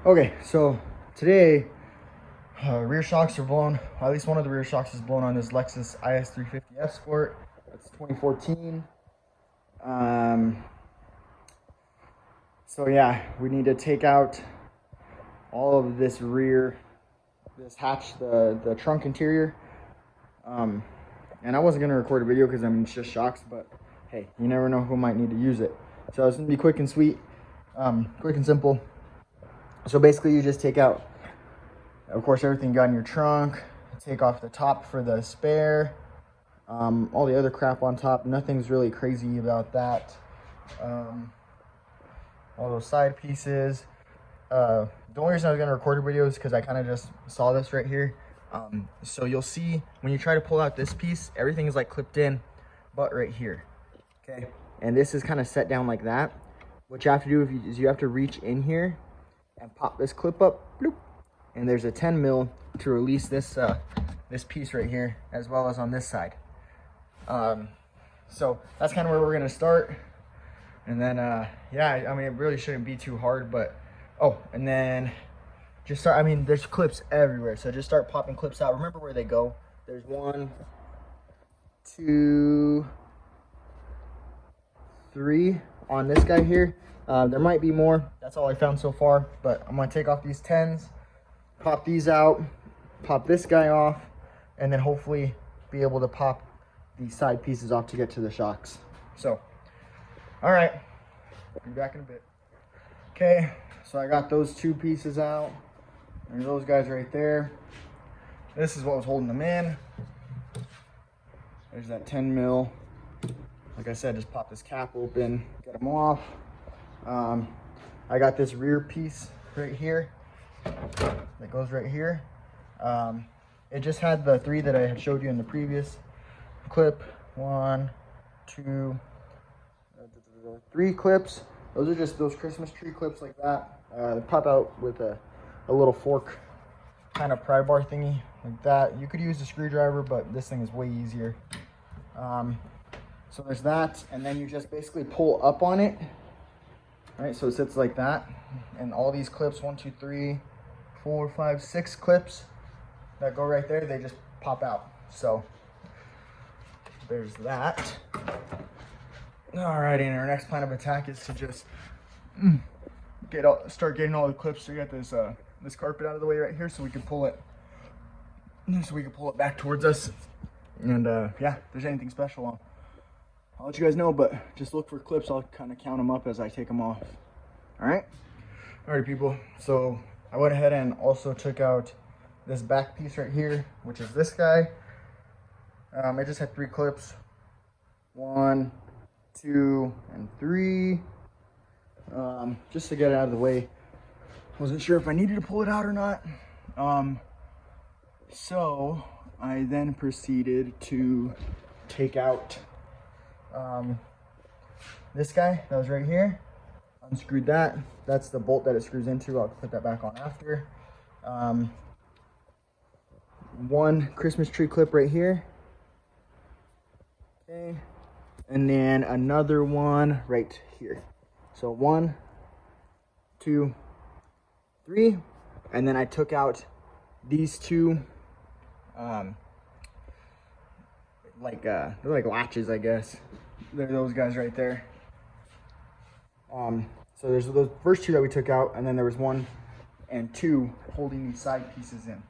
Okay, so today rear shocks are blown. At least one of the rear shocks is blown on this Lexus IS350 FSport. That's 2014. So yeah, we need to take out all of this this hatch, the trunk interior. And I wasn't gonna record a video because I mean it's just shocks, but hey, you never know who might need to use it. So it's gonna be quick and sweet, quick and simple. So basically you just take out, of course, everything you got in your trunk, take off the top for the spare, all the other crap on top. Nothing's really crazy about that. All those side pieces. The only reason I was going to record a video is because I kind of just saw this right here. So you'll see when you try to pull out this piece, everything is like clipped in, but right here. Okay. And this is kind of set down like that. What you have to do is you have to reach in here and pop this clip up, bloop, and there's a 10 mil to release this this piece right here, as well as on this side. So that's kind of where we're gonna start, and then yeah, I mean it really shouldn't be too hard, but oh, and then just start. I mean there's clips everywhere, so just start popping clips out. Remember where they go. There's 1, 2, 3 on this guy here. There might be more. That's all I found so far, but I'm gonna take off these 10s, pop these out, pop this guy off, and then hopefully be able to pop these side pieces off to get to the shocks. So all right, be back in a bit. Okay, so I got those 2 pieces out. There's those guys right there. This is what was holding them in. There's that 10 mil. Like I said, just pop this cap open, get them off. I got this rear piece right here that goes right here. It just had the 3 that I had showed you in the previous clip. 1, 2, 3 clips. Those are just those Christmas tree clips like that. They pop out with a little fork kind of pry bar thingy like that. You could use a screwdriver, but this thing is way easier. So there's that, and then you just basically pull up on it. All right, so it sits like that, and all these clips, 1, 2, 3, 4, 5, 6 clips that go right there, they just pop out. So there's that. All right, and our next plan of attack is to just start getting all the clips. So you got this this carpet out of the way right here, so we can pull it. So we can pull it back towards us. And yeah, if there's anything special, I'll let you guys know, but just look for clips. I'll kind of count them up as I take them off. All right. All right, people. So I went ahead and also took out this back piece right here, which is this guy. I just had 3 clips. 1, 2, and 3. Just to get it out of the way. Wasn't sure if I needed to pull it out or not. So I then proceeded to take out this guy that was right here. Unscrewed that. That's the bolt that it screws into. I'll put that back on after. 1 Christmas tree clip right here. Okay. And then another one right here. So 1, 2, 3. And then I took out these 2 they're like latches, I guess. They're those guys right there. So there's those first 2 that we took out, and then there was 1 and 2 holding these side pieces in.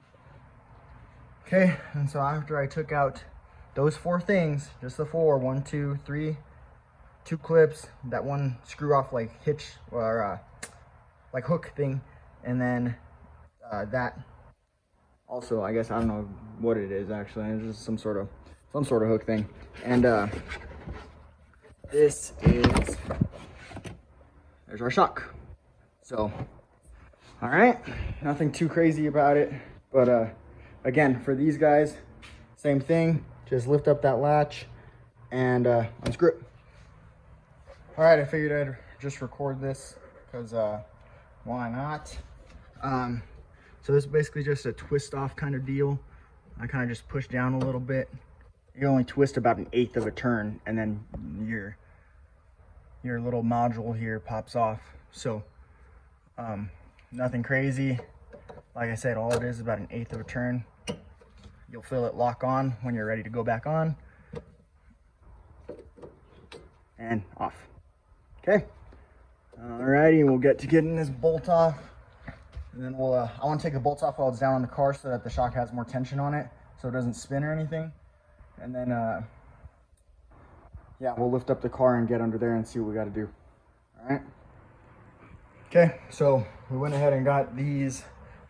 Okay, and so after I took out those 4 things, just the 4, 1, 2, 3, 2 clips, that 1 screw off like hitch or like hook thing, and then that also, I guess, I don't know what it is actually. It's just some sort of hook thing. And this is, there's our shock. So all right, nothing too crazy about it, but again, for these guys, same thing. Just lift up that latch and unscrew it. All right, I figured I'd just record this because why not? So this is basically just a twist off kind of deal. I kind of just push down a little bit. You only twist about 1/8 of a turn, and then your little module here pops off. So Nothing crazy. Like I said, all it is about 1/8 of a turn. You'll feel it lock on when you're ready to go back on. And off. Okay. Alrighty, we'll get to getting this bolt off. And then we'll, I want to take the bolts off while it's down on the car so that the shock has more tension on it, so it doesn't spin or anything. And then, yeah, we'll lift up the car and get under there and see what we got to do. All right. Okay, so we went ahead and got these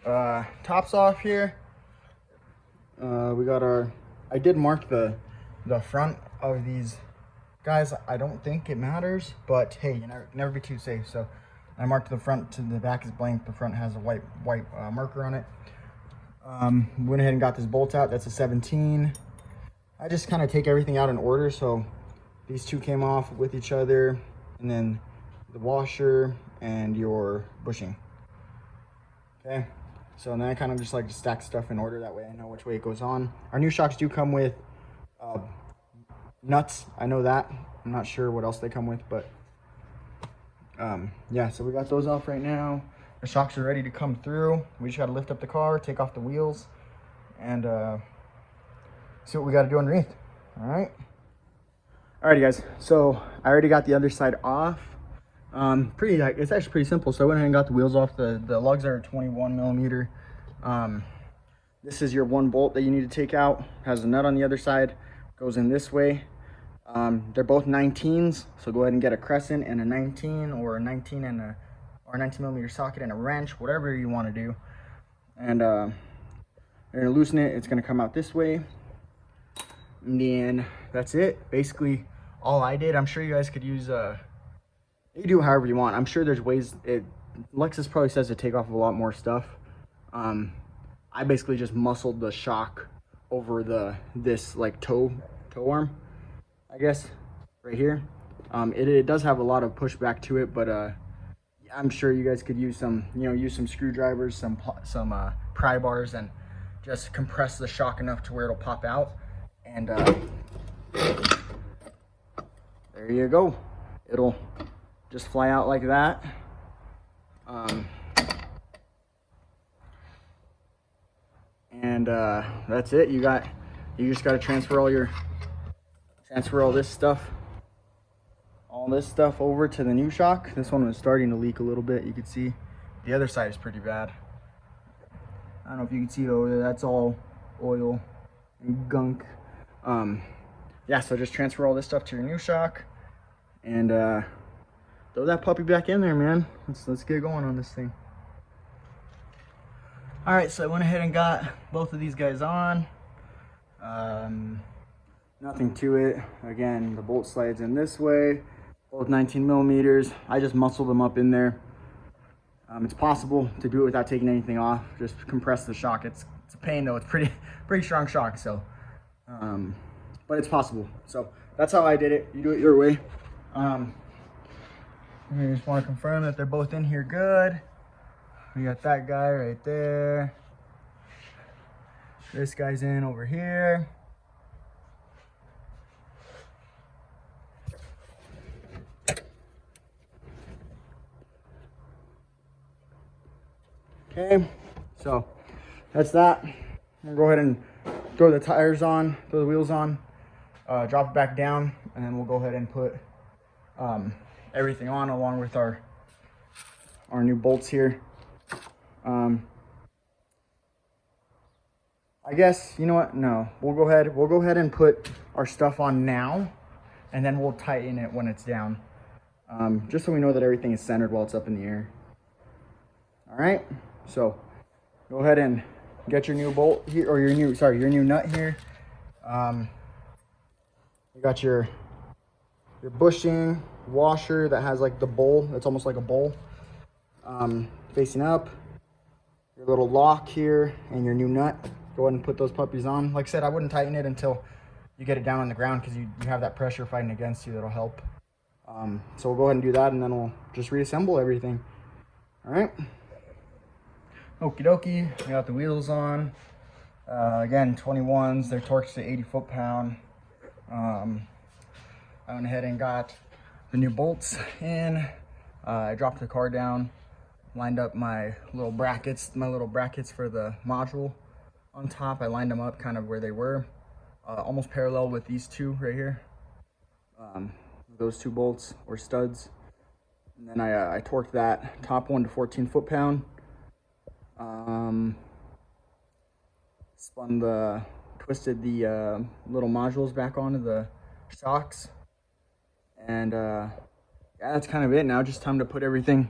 tops off here. We got our, I did mark the front of these guys. I don't think it matters, but hey, you never be too safe. So I marked the front to the back is blank. The front has a white marker on it. Went ahead and got this bolt out. That's a 17. I just kind of take everything out in order. So these two came off with each other, and then the washer and your bushing. Okay, so then I kind of just like to stack stuff in order, that way I know which way it goes on. Our new shocks do come with nuts, I know that. I'm not sure what else they come with, but yeah, so we got those off right now. The shocks are ready to come through. We just got to lift up the car, take off the wheels, and see what we got to do underneath. All right. Alrighty guys, so I already got the other side off. It's actually pretty simple. So I went ahead and got the wheels off. The lugs are 21 millimeter. This is your one bolt that you need to take out. Has a nut on the other side, goes in this way. They're both 19s, so go ahead and get a crescent and a 19, or a 19 and a 19 millimeter socket and a wrench, whatever you want to do. And you're gonna loosen it. It's gonna come out this way, and then that's it. Basically, all I did. I'm sure you guys could use you do however you want. I'm sure there's ways. Lexus probably says to take off a lot more stuff. I basically just muscled the shock over this like toe arm, I guess, right here. It does have a lot of pushback to it, but I'm sure you guys could use some, use some screwdrivers, some pry bars, and just compress the shock enough to where it'll pop out. And there you go. It'll just fly out like that. And that's it. You just got to transfer all this stuff over to the new shock. This one was starting to leak a little bit. You could see the other side is pretty bad. I don't know if you can see it over there. That's all oil and gunk. Yeah, so just transfer all this stuff to your new shock and throw that puppy back in there, man. Let's get going on this thing. All right, so I went ahead and got both of these guys on. Nothing to it. Again, the bolt slides in this way, both 19 millimeters. I just muscled them up in there. It's possible to do it without taking anything off. Just compress the shock. It's a pain though. It's pretty strong shock. So, but it's possible. So that's how I did it. You do it your way. I just want to confirm that they're both in here good. We got that guy right there. This guy's in over here. Okay, so that's that. I'm gonna go ahead and throw the tires on, throw the wheels on, drop it back down, and then we'll go ahead and put everything on along with our new bolts here. I guess, you know what? No, we'll go ahead and put our stuff on now, and then we'll tighten it when it's down. Just so we know that everything is centered while it's up in the air. All right, so go ahead and get your new bolt here, or your new nut here. You got your bushing washer that has like the bowl. It's almost like a bowl facing up. Your little lock here and your new nut. Go ahead and put those puppies on. Like I said, I wouldn't tighten it until you get it down on the ground, because you have that pressure fighting against you. That'll help. So we'll go ahead and do that, and then we'll just reassemble everything. All right. Okie dokie. We got the wheels on. Again, 21s. They're torqued to 80 foot-pound. I went ahead and got the new bolts in. I dropped the car down lined up my little brackets for the module on top. I lined them up kind of where they were, almost parallel with these two right here. Those two bolts or studs. And then I torqued that top one to 14 foot-pound. Twisted the little modules back onto the shocks. And yeah, that's kind of it. Now just time to put everything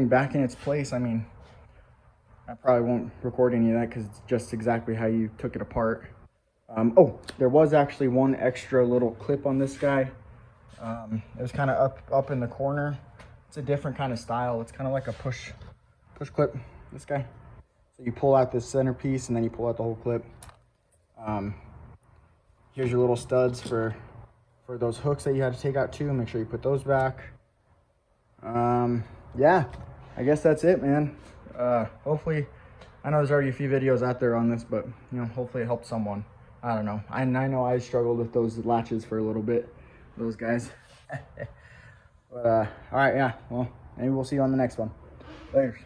back in its place. I mean, I probably won't record any of that because it's just exactly how you took it apart. Oh, there was actually one extra little clip on this guy. It was kind of up in the corner. It's a different kind of style. It's kind of like a push clip, this guy. So you pull out this center piece and then you pull out the whole clip. Here's your little studs for those hooks that you had to take out too. Make sure you put those back. Yeah, I guess that's it, man. Hopefully, I know there's already a few videos out there on this, but you know, hopefully it helped someone. I don't know. I know I struggled with those latches for a little bit, those guys. But all right, yeah. Well, maybe we'll see you on the next one. Later.